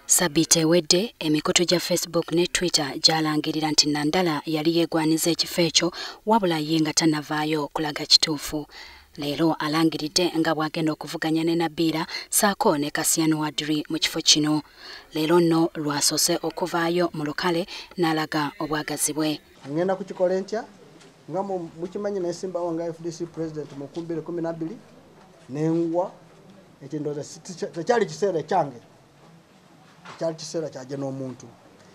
Sabiti ewdde emikutu gya Facebook ne Twitter gyalangirira nti Nandala yali yeegwaniza ekifo ekyo wabula ye nga tannavaayo kulaga kituufu. Leero alangiridde nga bw'agenda okuvuganya ne Nabilah ssaako ne Kasiano Wadri mu kifo kino. Leero nno lwasoose okuvaayo mu lukale n'alaga obwagazi bwe. Ngenda kukikola ntya nga mukimanyi nesimbawo nga FDC president mu 2012 nengwa ekindooza tekyali kiseera kyange. Kyali kiseera kyaje n'omuntu.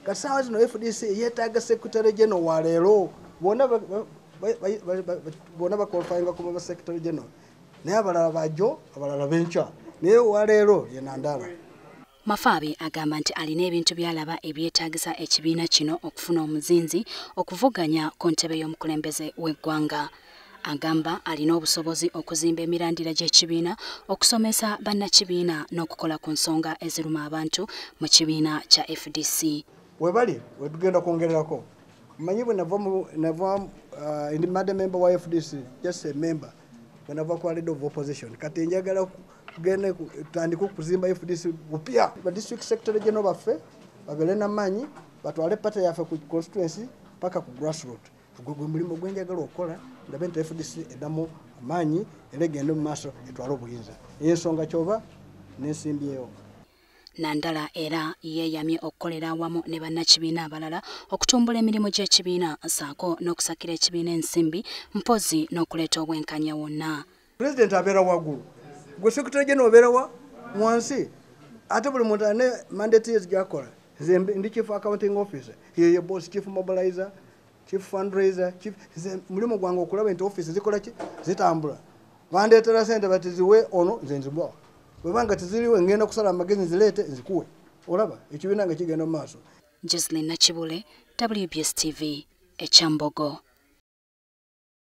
Kati saawa zino FDC yeetaaga secretary general wa Leero bona bakwalifayinga kuba secretary general. Naye abalala bajjo abalala benkya. Naye wa Leero ye Nandala. Mafabi agamba nti alina ebintu byalaba ebyetaagisa ekibiina kino okufuna omuzinzi okuvuganya ku ntebe y'omukulembeze w'eggwanga. Agamba alina obusobozi okuzimba emirandira gy'ekibiina, okusomesa bannakibiina n'okukola ku nsonga eziruma abantu mu kibiina kya FDC. Webali wetugenda kwongererako. Mmanyi bwe nava ndi madam member wa FDC, just a member, bwe nava ku leader of opposition. Kati njagala kugenda tutandika okuzimba FDC bupya. Ba district secretary general baffe bagale n'amaanyi batwale party yaffe ku constituency paka ku grassroots. Gwe mulimo gwenjagala okukola ndabe nti FDC eddamu amaanyi era egende mu maaso etwala obuyinza. Ensonga kyova n'ensimbyewo. Nandala era yeeyamye okukolera awamu ne bannakibiina abalala okutumbula emirimu gy'ekibiina ssaako n'okusakira ekibiina ensimbi mpozi n'okuleeta obwenkanya wonna. President abeera waggulu, gwe secretary general obeera wansi, ate buli muntu ane mandate gy'akola. Nze ndi chief accounting officer, ye boss, chief mobilizer, chief fundraiser, chief mulimu gwange okulaba nti office zikola ki zitambula. Bandeetera sente bati ziwe ono nze nzibwa. Bwebanga tiziriwe ngenda kusala amagezi nzireete nzikuwe. Olaba ekibiina nga kigenda mu maaso. Jocelyn Nakibule, WBS TV, Ekyambogo.